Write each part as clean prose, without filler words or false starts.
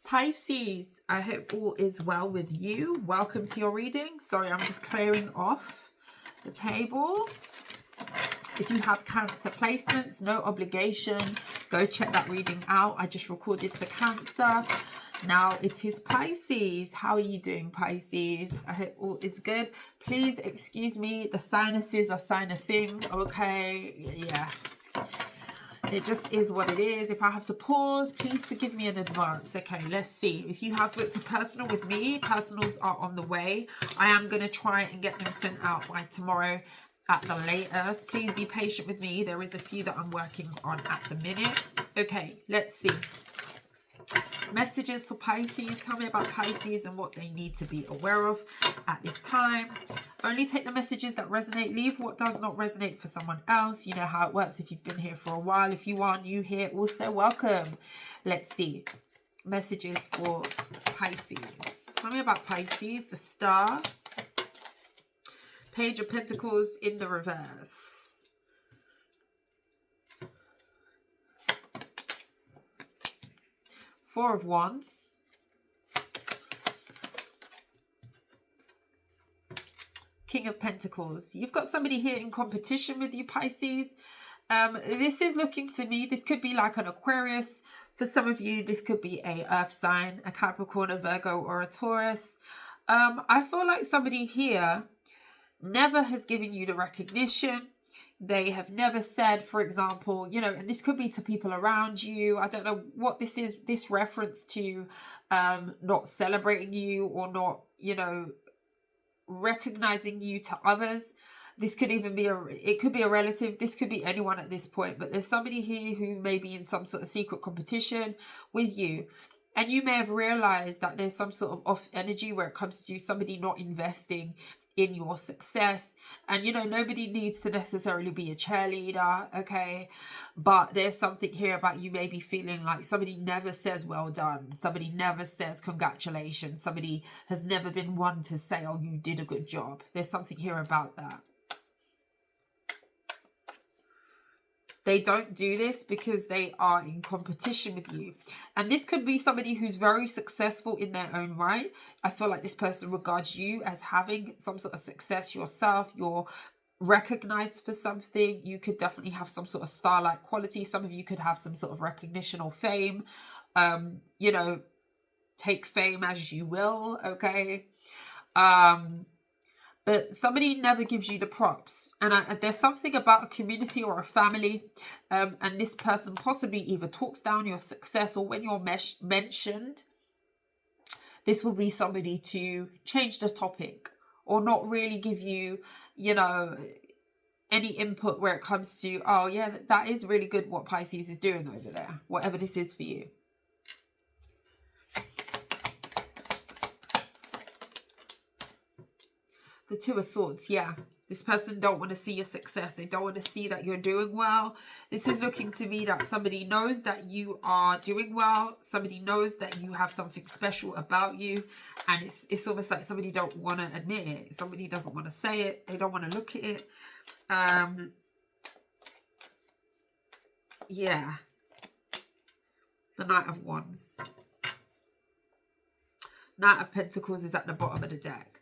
Pisces, I hope all is well with you. Welcome to your reading. Sorry, I'm just clearing off the table. If you have Cancer placements, no obligation. Go check that reading out. I just recorded for Cancer. Now it is Pisces. How are you doing, Pisces? I hope all is good. Please excuse me. The sinuses are sinusing. Okay. Yeah. It just is what it is. If I have to pause, please forgive me in advance. Okay, let's see. If you have booked a personal with me, personals are on the way. I am going to try and get them sent out by tomorrow at the latest. Please be patient with me. There is a few that I'm working on at the minute. Okay, let's see. Messages for Pisces. Tell me about Pisces and what they need to be aware of at this time. Only take the messages that resonate. Leave what does not resonate for someone else. You know how it works if you've been here for a while. If you are new here, also welcome. Let's see. Messages for Pisces. Tell me about Pisces. The Star. Page of Pentacles in the reverse. Four of Wands. King of Pentacles. You've got somebody here in competition with you, Pisces. This is looking to me, this could be like an Aquarius. For some of you, this could be a Earth sign, a Capricorn, a Virgo, or a Taurus. I feel like somebody here never has given you the recognition. They have never said, for example, you know, and this could be to people around you. I don't know what this is, this reference to not celebrating you or not, you know, recognizing you to others. This could even be it could be a relative. This could be anyone at this point. But there's somebody here who may be in some sort of secret competition with you. And you may have realized that there's some sort of off energy where it comes to somebody not investing in your success. And you know, nobody needs to necessarily be a cheerleader, okay? But there's something here about you maybe feeling like somebody never says well done, somebody never says congratulations, somebody has never been one to say, oh, you did a good job. There's something here about that. They don't do this because they are in competition with you. And this could be somebody who's very successful in their own right. I feel like this person regards you as having some sort of success yourself. You're recognized for something. You could definitely have some sort of star-like quality. Some of you could have some sort of recognition or fame. You know, take fame as you will, okay? But somebody never gives you the props. And there's something about a community or a family. And this person possibly either talks down your success, or when you're mentioned, this will be somebody to change the topic or not really give you, you know, any input where it comes to, oh yeah, that is really good what Pisces is doing over there, whatever this is for you. The Two of Swords, yeah. This person don't want to see your success. They don't want to see that you're doing well. This is looking to me that somebody knows that you are doing well. Somebody knows that you have something special about you. And it's almost like somebody don't want to admit it. Somebody doesn't want to say it. They don't want to look at it. Yeah. The Knight of Wands. Knight of Pentacles is at the bottom of the deck.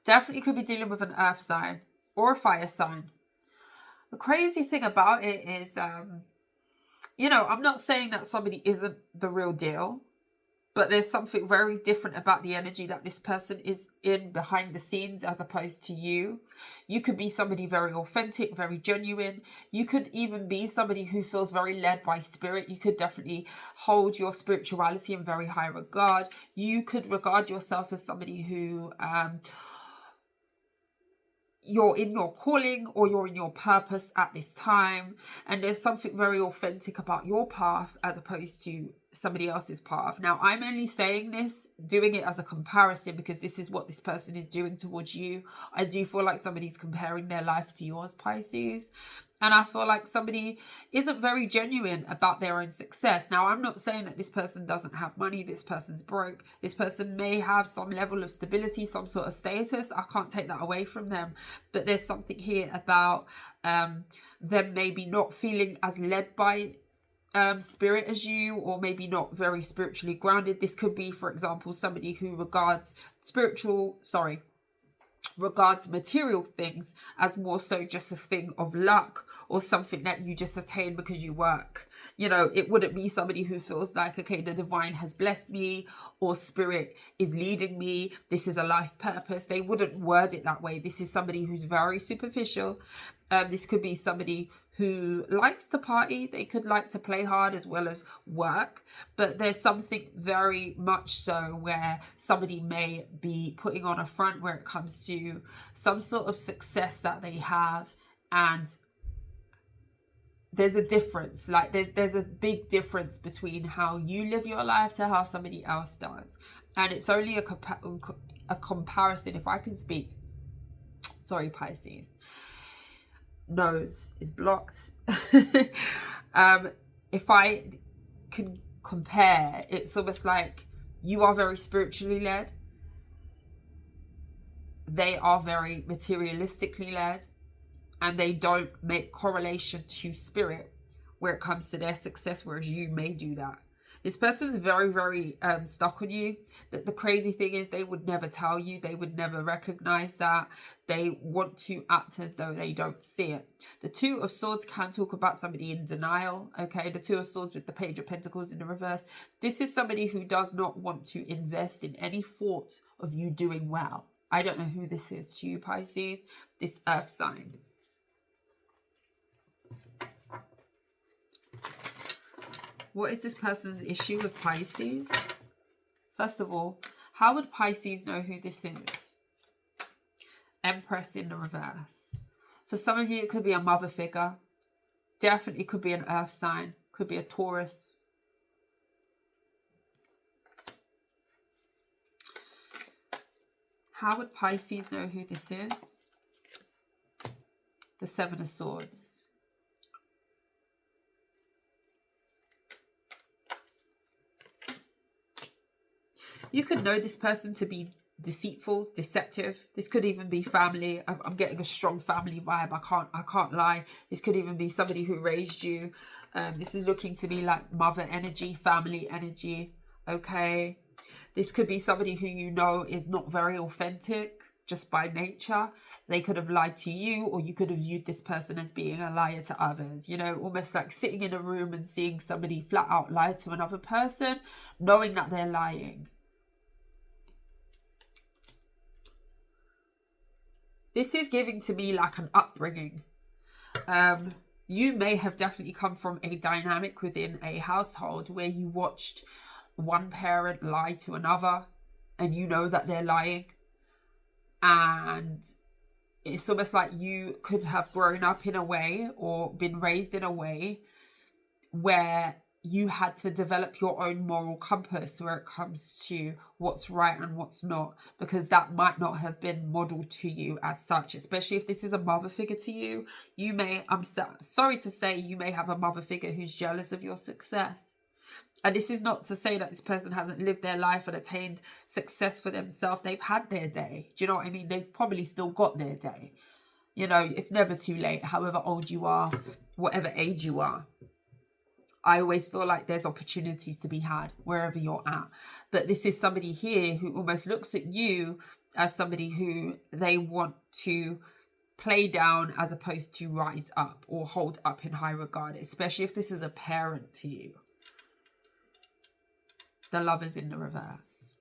Definitely could be dealing with an earth sign or a fire sign. The crazy thing about it is, you know, I'm not saying that somebody isn't the real deal, but there's something very different about the energy that this person is in behind the scenes as opposed to you. You could be somebody very authentic, very genuine. You could even be somebody who feels very led by spirit. You could definitely hold your spirituality in very high regard. You could regard yourself as somebody who... you're in your calling or you're in your purpose at this time, and there's something very authentic about your path as opposed to somebody else's path. Now, I'm only saying this, doing it as a comparison, because this is what this person is doing towards you. I do feel like somebody's comparing their life to yours, Pisces. And I feel like somebody isn't very genuine about their own success. Now, I'm not saying that this person doesn't have money. This person's broke. This person may have some level of stability, some sort of status. I can't take that away from them. But there's something here about them maybe not feeling as led by spirit as you, or maybe not very spiritually grounded. This could be, for example, somebody who regards material things as more so just a thing of luck, or something that you just attain because you work. You know, it wouldn't be somebody who feels like, okay, the divine has blessed me, or spirit is leading me, this is a life purpose. They wouldn't word it that way. This is somebody who's very superficial. This could be somebody who likes to party. They could like to play hard as well as work. But there's something very much so where somebody may be putting on a front where it comes to some sort of success that they have. And there's a difference. Like there's a big difference between how you live your life to how somebody else does. And it's only a comparison, if I can speak. Sorry, Pisces. Nose is blocked. If I can compare, it's almost like you are very spiritually led. They are very materialistically led, and they don't make correlation to spirit where it comes to their success, whereas you may do that. This person's very, very stuck on you. The crazy thing is they would never tell you. They would never recognize that. They want to act as though they don't see it. The Two of Swords can talk about somebody in denial. Okay, the Two of Swords with the Page of Pentacles in the reverse. This is somebody who does not want to invest in any thought of you doing well. I don't know who this is to you, Pisces. This earth sign. What is this person's issue with Pisces? First of all, how would Pisces know who this is? Empress in the reverse. For some of you, it could be a mother figure. Definitely could be an earth sign. Could be a Taurus. How would Pisces know who this is? The Seven of Swords. You could know this person to be deceitful, deceptive. This could even be family. I'm getting a strong family vibe. I can't lie. This could even be somebody who raised you. This is looking to be like mother energy, family energy. Okay. This could be somebody who you know is not very authentic just by nature. They could have lied to you, or you could have viewed this person as being a liar to others. You know, almost like sitting in a room and seeing somebody flat out lie to another person, knowing that they're lying. This is giving to me like an upbringing. You may have definitely come from a dynamic within a household where you watched one parent lie to another, and you know that they're lying. And it's almost like you could have grown up in a way or been raised in a way where you had to develop your own moral compass where it comes to what's right and what's not, because that might not have been modeled to you as such. Especially if this is a mother figure to you, you may, I'm sorry to say, you may have a mother figure who's jealous of your success. And this is not to say that this person hasn't lived their life and attained success for themselves. They've had their day. Do you know what I mean? They've probably still got their day. You know, it's never too late, however old you are, whatever age you are. I always feel like there's opportunities to be had wherever you're at. But this is somebody here who almost looks at you as somebody who they want to play down as opposed to rise up or hold up in high regard, especially if this is a parent to you. The Lovers in the reverse.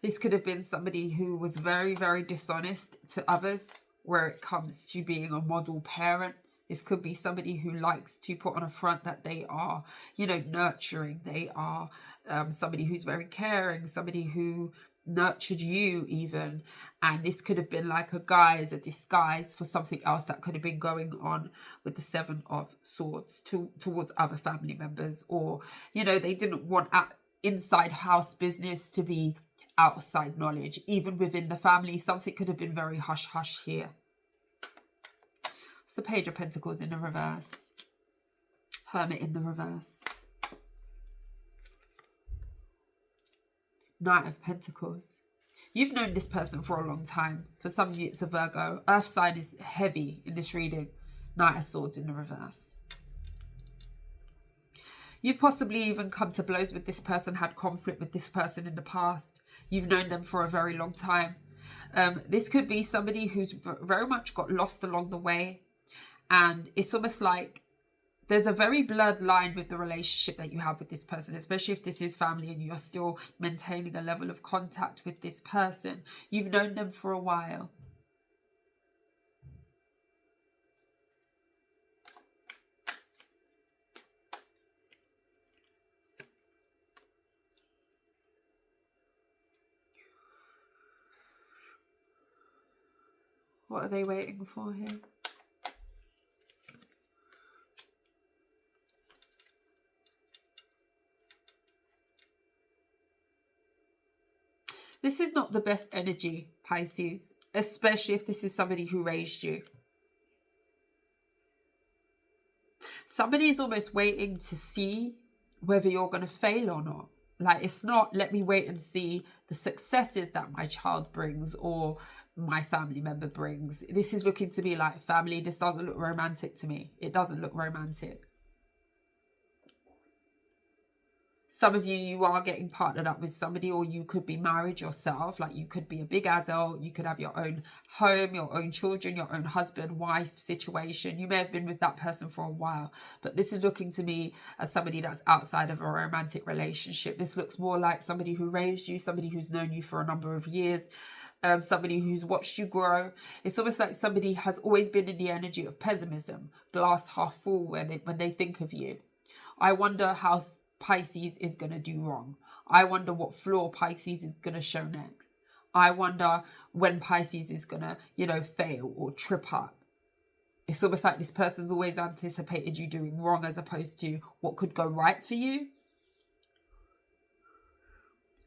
This could have been somebody who was very, very dishonest to others where it comes to being a model parent. This could be somebody who likes to put on a front that they are, you know, nurturing. They are somebody who's very caring, somebody who nurtured you even. And this could have been like a guise, a disguise for something else that could have been going on with the Seven of Swords towards other family members. Or, you know, they didn't want inside house business to be outside knowledge. Even within the family, something could have been very hush-hush here. It's the Page of Pentacles in the reverse. Hermit in the reverse. Knight of Pentacles. You've known this person for a long time. For some of you, it's a Virgo. Earth sign is heavy in this reading. Knight of Swords in the reverse. You've possibly even come to blows with this person, had conflict with this person in the past. You've known them for a very long time. This could be somebody who's very much got lost along the way. And it's almost like there's a very blurred line with the relationship that you have with this person, especially if this is family and you're still maintaining a level of contact with this person. You've known them for a while. What are they waiting for here? This is not the best energy, Pisces, especially if this is somebody who raised you. Somebody is almost waiting to see whether you're going to fail or not. Like, it's not, let me wait and see the successes that my child brings or my family member brings. This is looking to be like family. This doesn't look romantic to me. It doesn't look romantic. Some of you are getting partnered up with somebody, or you could be married yourself. Like, you could be a big adult. You could have your own home, your own children, your own husband, wife situation. You may have been with that person for a while, but this is looking to me as somebody that's outside of a romantic relationship. This looks more like somebody who raised you, somebody who's known you for a number of years, somebody who's watched you grow. It's almost like somebody has always been in the energy of pessimism, glass half full when they think of you. I wonder how Pisces is going to do wrong. I wonder what flaw Pisces is going to show next. I wonder when Pisces is going to, fail or trip up. It's almost like this person's always anticipated you doing wrong as opposed to what could go right for you.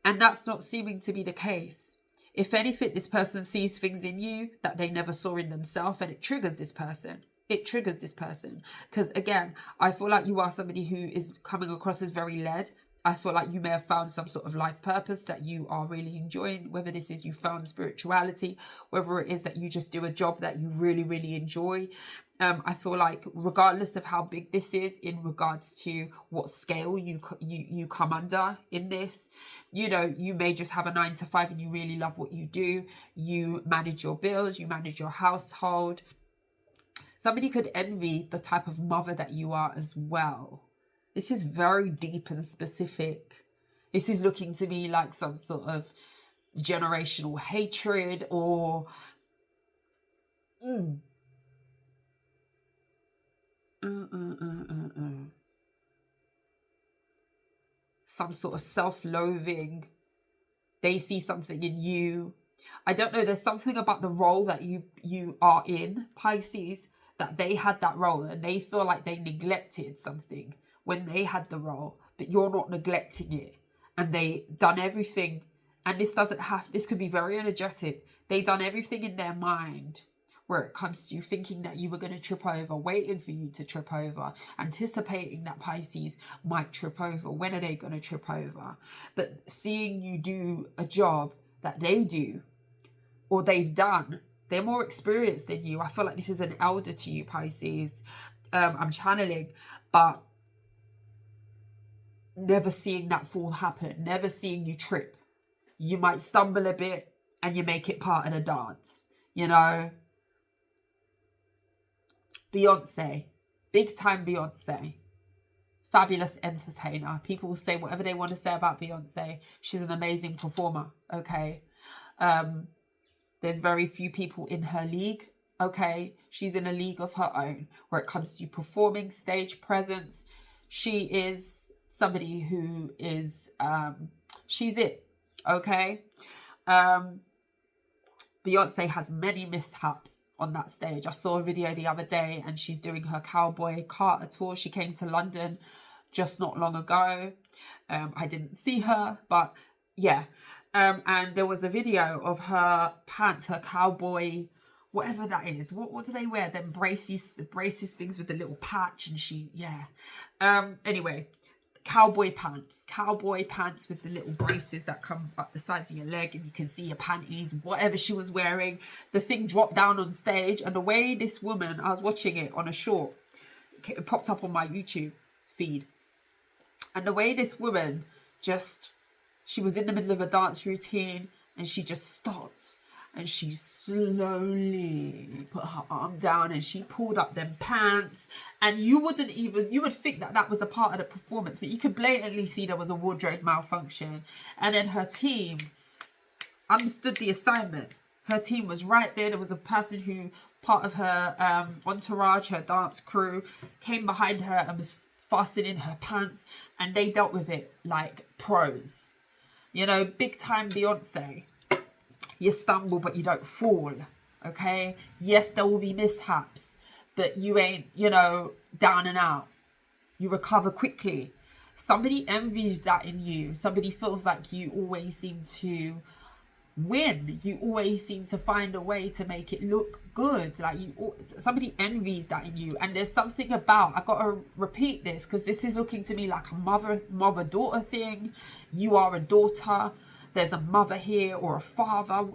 And that's not seeming to be the case. If anything, this person sees things in you that they never saw in themselves, and it triggers this person. It triggers this person. Because again, I feel like you are somebody who is coming across as very led. I feel like you may have found some sort of life purpose that you are really enjoying, whether this is you found spirituality, whether it is that you just do a job that you really, really enjoy. I feel like regardless of how big this is in regards to what scale you come under in this, you may just have a 9-to-5 and you really love what you do. You manage your bills, you manage your household. Somebody could envy the type of mother that you are as well. This is very deep and specific. This is looking to me like some sort of generational hatred or some sort of self-loathing. They see something in you. I don't know. There's something about the role that you are in, Pisces, that they had that role and they feel like they neglected something when they had the role, but you're not neglecting it. And they done everything. And this could be very energetic. They done everything in their mind where it comes to thinking that you were going to trip over, waiting for you to trip over, anticipating that Pisces might trip over. When are they going to trip over? But seeing you do a job that they do or they've done, they're more experienced than you. I feel like this is an elder to you, Pisces. I'm channeling, but never seeing that fall happen, never seeing you trip. You might stumble a bit and you make it part of the dance, Beyonce, big time Beyonce, fabulous entertainer. People will say whatever they want to say about Beyonce. She's an amazing performer, okay? There's very few people in her league, okay? She's in a league of her own where it comes to performing, stage presence. She is somebody who is, she's it, okay? Beyonce has many mishaps on that stage. I saw a video the other day and she's doing her Cowboy Carter tour. She came to London just not long ago. I didn't see her, but yeah. And there was a video of her pants, her cowboy, whatever that is. What do they wear? The braces things with the little patch, and anyway, cowboy pants with the little braces that come up the sides of your leg and you can see your panties, whatever she was wearing. The thing dropped down on stage, and the way this woman, I was watching it on a short, it popped up on my YouTube feed, and the way this woman just, she was in the middle of a dance routine and she just stopped and she slowly put her arm down and she pulled up them pants, and you would think that that was a part of the performance, but you could blatantly see there was a wardrobe malfunction. And then her team understood the assignment. Her team was right there. There was a person who, part of her entourage, her dance crew, came behind her and was fastening her pants, and they dealt with it like pros. You know, big time Beyonce. You stumble, but you don't fall, okay? Yes, there will be mishaps, but you ain't, you know, down and out. You recover quickly. Somebody envies that in you. Somebody feels like you always seem to win. You always seem to find a way to make it look good. Like somebody envies that in you. And there's something about, I got to repeat this because this is looking to me like a mother-daughter thing. You are a daughter. There's a mother here or a father.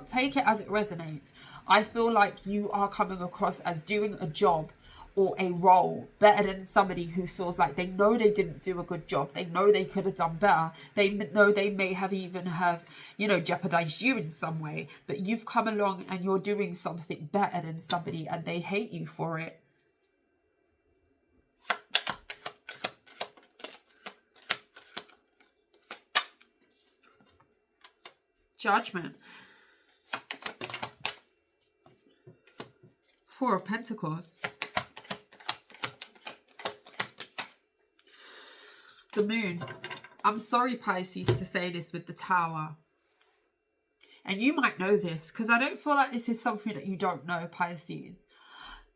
Take it as it resonates. I feel like you are coming across as doing a job or a role better than somebody who feels like they know they didn't do a good job. They know they could have done better. They know they may have even have, you know, jeopardized you in some way. But you've come along and you're doing something better than somebody and they hate you for it. Judgment. Four of Pentacles. The Moon. I'm sorry, Pisces, to say this with the Tower. And you might know this because I don't feel like this is something that you don't know, Pisces.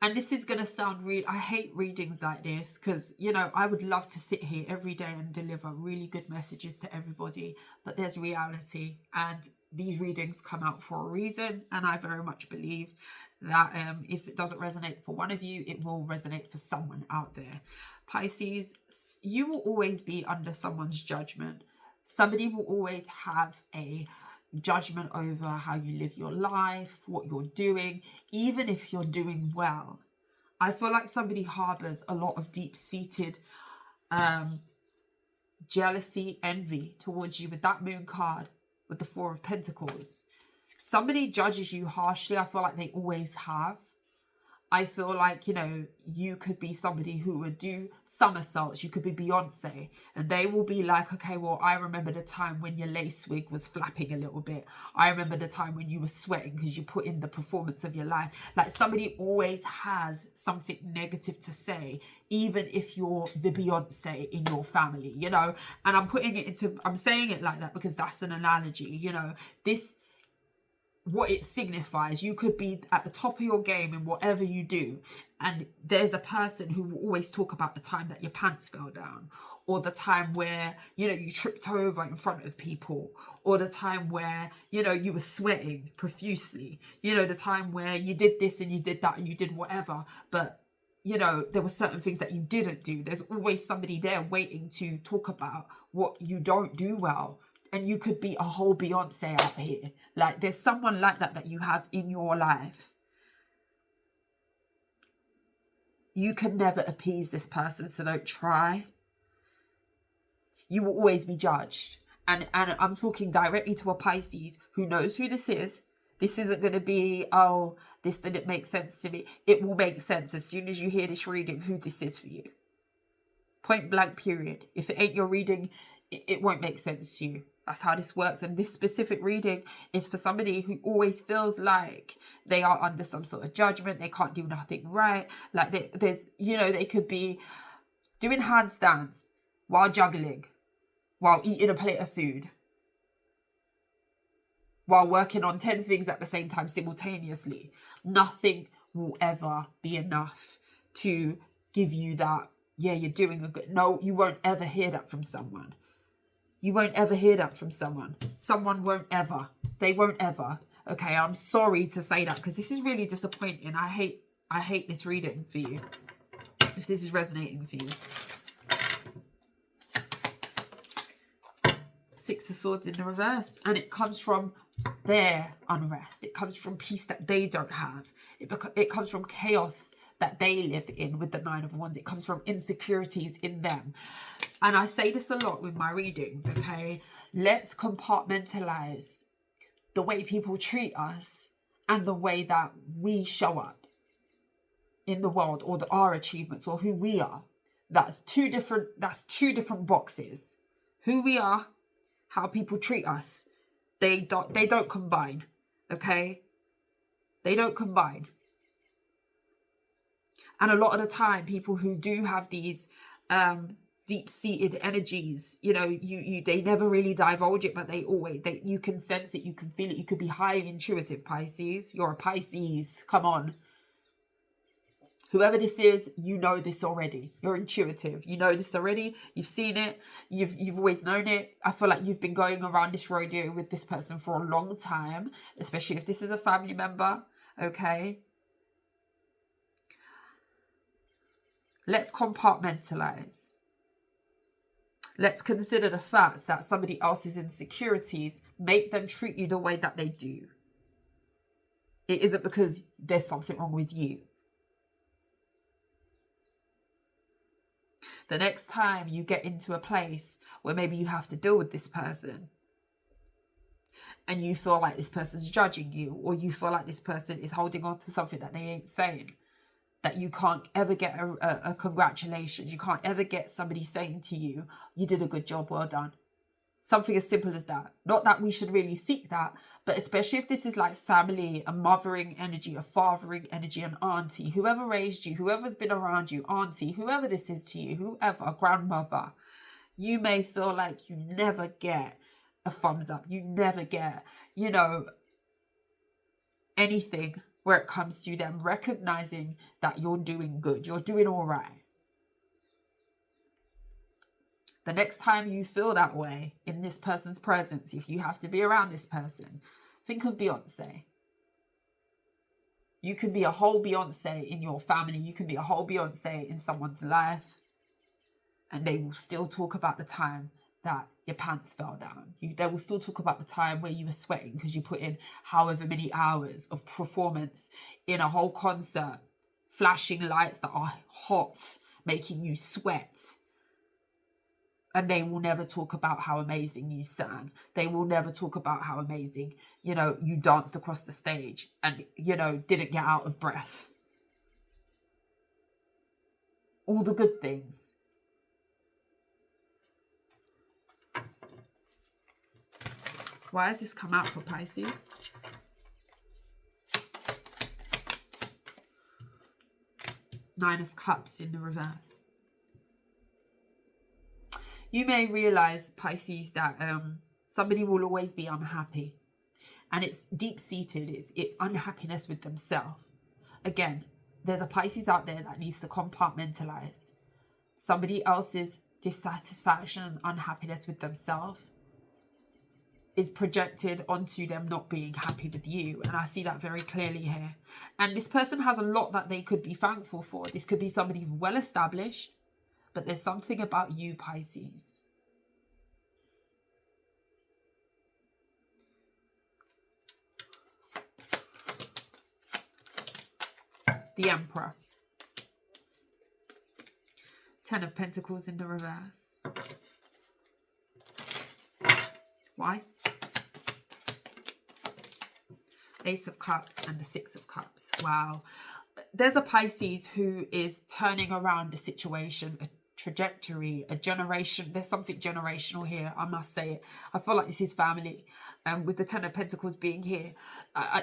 And this is going to sound real. I hate readings like this because, you know, I would love to sit here every day and deliver really good messages to everybody. But there's reality, and these readings come out for a reason. And I very much believe that if it doesn't resonate for one of you, it will resonate for someone out there. Pisces, you will always be under someone's judgment. Somebody will always have a judgment over how you live your life, what you're doing, even if you're doing well. I feel like somebody harbors a lot of deep-seated jealousy, envy towards you with that Moon card, with the Four of Pentacles. Somebody judges you harshly. I feel like they always have. I feel like, you know, you could be somebody who would do somersaults. You could be Beyonce. And they will be like, okay, well, I remember the time when your lace wig was flapping a little bit. I remember the time when you were sweating because you put in the performance of your life. Like somebody always has something negative to say, even if you're the Beyonce in your family, you know. And I'm saying it like that because that's an analogy, you know. What it signifies, you could be at the top of your game in whatever you do, and there's a person who will always talk about the time that your pants fell down, or the time where, you know, you tripped over in front of people, or the time where, you know, you were sweating profusely, you know, the time where you did this and you did that and you did whatever, but, you know, there were certain things that you didn't do. There's always somebody there waiting to talk about what you don't do well. And you could be a whole Beyonce out here. Like, there's someone like that you have in your life. You can never appease this person, so don't try. You will always be judged. And I'm talking directly to a Pisces who knows who this is. This isn't going to be, oh, this didn't make sense to me. It will make sense as soon as you hear this reading who this is for you. Point blank, period. If it ain't your reading, it won't make sense to you. That's how this works. And this specific reading is for somebody who always feels like they are under some sort of judgment. They can't do nothing right. Like there's, you know, they could be doing handstands while juggling, while eating a plate of food, while working on 10 things at the same time simultaneously. Nothing will ever be enough to give you that, yeah, you're doing a good... No, you won't ever hear that from someone. You won't ever hear that from someone. Someone won't ever. They won't ever. Okay, I'm sorry to say that because this is really disappointing. I hate this reading for you. If this is resonating for you. Six of Swords in the reverse. And it comes from their unrest. It comes from peace that they don't have. It comes from chaos that they live in with the Nine of Wands. It comes from insecurities in them. And I say this a lot with my readings, okay? Let's compartmentalize the way people treat us and the way that we show up in the world, or our achievements, or who we are. That's two different boxes. Who we are, how people treat us. They don't combine, okay? They don't combine. And a lot of the time, people who do have these deep-seated energies, you know, they never really divulge it, but you can sense it, you can feel it. You could be highly intuitive, Pisces. You're a Pisces. Come on. Whoever this is, you know this already. You're intuitive. You know this already. You've seen it. You've always known it. I feel like you've been going around this rodeo with this person for a long time, especially if this is a family member, okay? Let's compartmentalize. Let's consider the facts that somebody else's insecurities make them treat you the way that they do. It isn't because there's something wrong with you. The next time you get into a place where maybe you have to deal with this person and you feel like this person's judging you, or you feel like this person is holding on to something that they ain't saying, that you can't ever get a congratulations. You can't ever get somebody saying to you, you did a good job, well done. Something as simple as that. Not that we should really seek that, but especially if this is like family, a mothering energy, a fathering energy, an auntie, whoever raised you, whoever's been around you, auntie, whoever this is to you, whoever, a grandmother, you may feel like you never get a thumbs up. You never get, you know, anything where it comes to them recognizing that you're doing good. You're doing all right. The next time you feel that way in this person's presence, if you have to be around this person, think of Beyonce. You can be a whole Beyonce in your family. You can be a whole Beyonce in someone's life. And they will still talk about the time that your pants fell down. They will still talk about the time where you were sweating because you put in however many hours of performance in a whole concert. Flashing lights that are hot, making you sweat. And they will never talk about how amazing you sang. They will never talk about how amazing, you know, you danced across the stage and, you know, didn't get out of breath. All the good things. Why has this come out for Pisces? Nine of Cups in the reverse. You may realize, Pisces, that somebody will always be unhappy. And it's deep-seated. It's unhappiness with themselves. Again, there's a Pisces out there that needs to compartmentalize. Somebody else's dissatisfaction and unhappiness with themselves is projected onto them not being happy with you. And I see that very clearly here. And this person has a lot that they could be thankful for. This could be somebody well-established. But there's something about you, Pisces. The Emperor. Ten of Pentacles in the reverse. Why? Ace of Cups and the Six of Cups. Wow. There's a Pisces who is turning around a situation, a trajectory, a generation. There's something generational here, I must say it. I feel like this is family. With the Ten of Pentacles being here,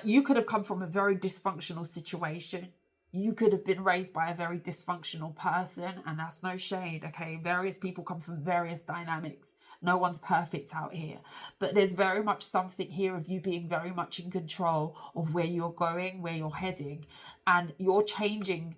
you could have come from a very dysfunctional situation. You could have been raised by a very dysfunctional person, and that's no shade, okay? Various people come from various dynamics. No one's perfect out here. But there's very much something here of you being very much in control of where you're going, where you're heading, and you're changing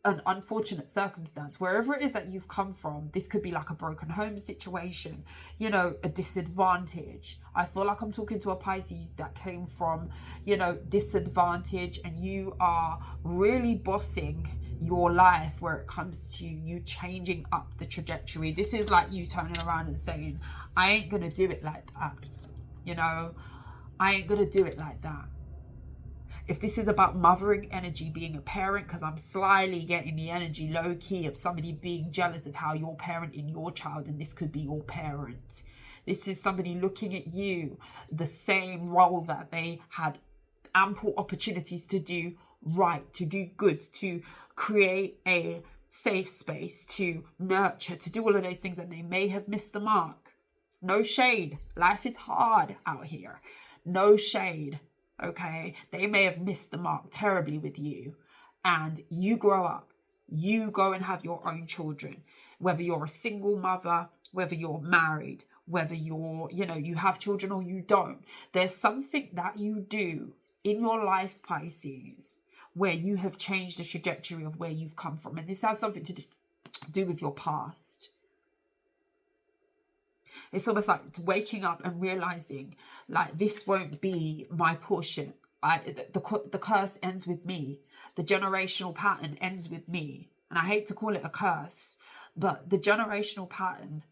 an unfortunate circumstance. Wherever it is that you've come from, this could be like a broken home situation, you know, a disadvantage. I feel like I'm talking to a Pisces that came from, you know, disadvantage, and you are really bossing your life where it comes to you changing up the trajectory. This is like you turning around and saying, I ain't gonna do it like that. You know, I ain't gonna do it like that. If this is about mothering energy, being a parent, because I'm slyly getting the energy low key of somebody being jealous of how you're parenting your child, and this could be your parent. This is somebody looking at you the same role that they had ample opportunities to do right, to do good, to create a safe space, to nurture, to do all of those things, and they may have missed the mark. No shade. Life is hard out here. No shade. Okay, they may have missed the mark terribly with you, and you grow up, you go and have your own children, whether you're a single mother, whether you're married, whether you're, you know, you have children or you don't. There's something that you do in your life, Pisces, where you have changed the trajectory of where you've come from, and this has something to do with your past. It's almost like waking up and realizing, like, this won't be my portion. The curse ends with me. The generational pattern ends with me. And I hate to call it a curse, but the generational pattern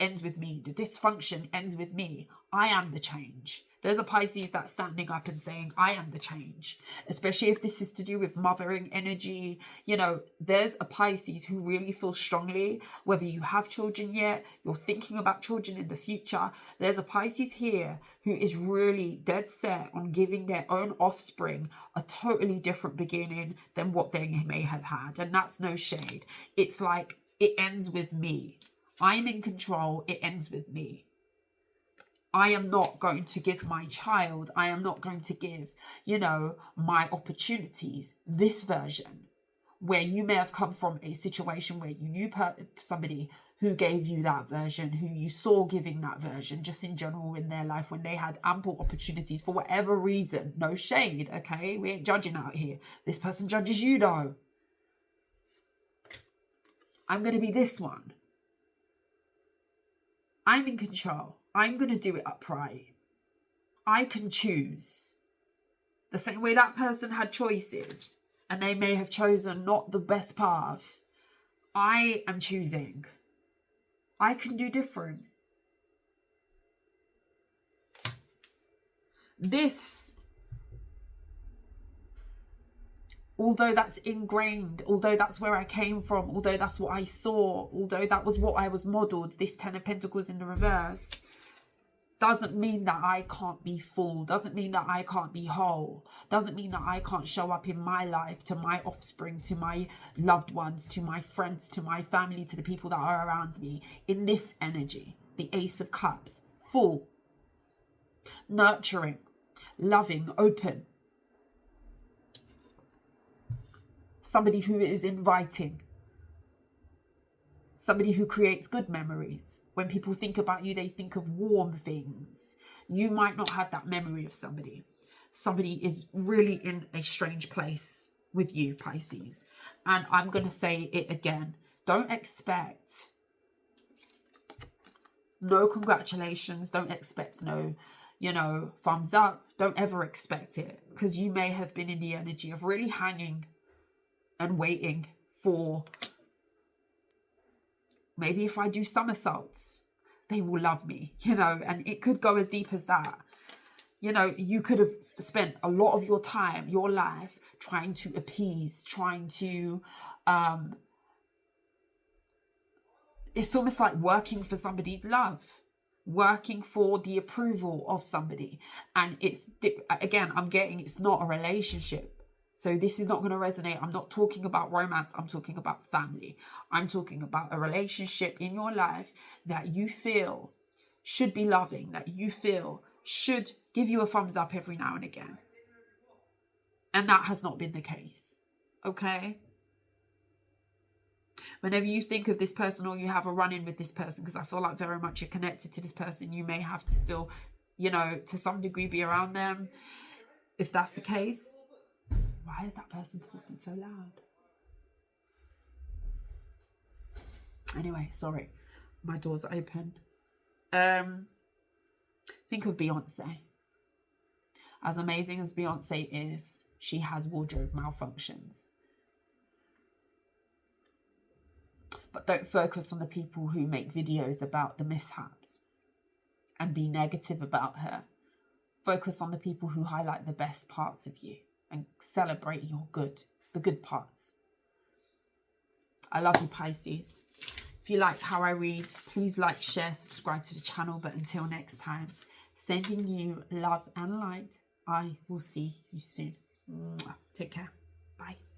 ends with me. The dysfunction ends with me. I am the change. There's a Pisces that's standing up and saying, I am the change. Especially if this is to do with mothering energy. You know, there's a Pisces who really feels strongly, whether you have children yet, you're thinking about children in the future. There's a Pisces here who is really dead set on giving their own offspring a totally different beginning than what they may have had. And that's no shade. It's like, it ends with me. I'm in control. It ends with me. I am not going to give my child, I am not going to give, you know, my opportunities, this version, where you may have come from a situation where you knew somebody who gave you that version, who you saw giving that version, just in general in their life, when they had ample opportunities for whatever reason. No shade, okay? We ain't judging out here. This person judges you, though. I'm going to be this one. I'm in control. I'm going to do it upright. I can choose. The same way that person had choices and they may have chosen not the best path, I am choosing. I can do different. This, although that's ingrained, although that's where I came from, although that's what I saw, although that was what I was modeled, this 10 of Pentacles in the reverse, doesn't mean that I can't be full, doesn't mean that I can't be whole, doesn't mean that I can't show up in my life to my offspring, to my loved ones, to my friends, to my family, to the people that are around me in this energy, the Ace of Cups, full, nurturing, loving, open. Somebody who is inviting. Somebody who creates good memories. When people think about you, they think of warm things. You might not have that memory of somebody. Somebody is really in a strange place with you, Pisces. And I'm going to say it again. Don't expect no congratulations. Don't expect no, you know, thumbs up. Don't ever expect it. Because you may have been in the energy of really hanging and waiting for, maybe if I do somersaults, they will love me, you know, and it could go as deep as that. You know, you could have spent a lot of your time, your life, trying to appease, trying to, it's almost like working for somebody's love, working for the approval of somebody. And it's, again, I'm getting, it's not a relationship. So this is not going to resonate. I'm not talking about romance. I'm talking about family. I'm talking about a relationship in your life that you feel should be loving, that you feel should give you a thumbs up every now and again. And that has not been the case. Okay? Whenever you think of this person or you have a run-in with this person, because I feel like very much you're connected to this person, you may have to still, you know, to some degree be around them. If that's the case, why is that person talking so loud? Anyway, sorry. My door's open. Think of Beyonce. As amazing as Beyonce is, she has wardrobe malfunctions. But don't focus on the people who make videos about the mishaps and be negative about her. Focus on the people who highlight the best parts of you and celebrate your good, the good parts. I love you, Pisces. If you like how I read, please like, share, subscribe to the channel. But until next time, sending you love and light. I will see you soon. Take care. Bye.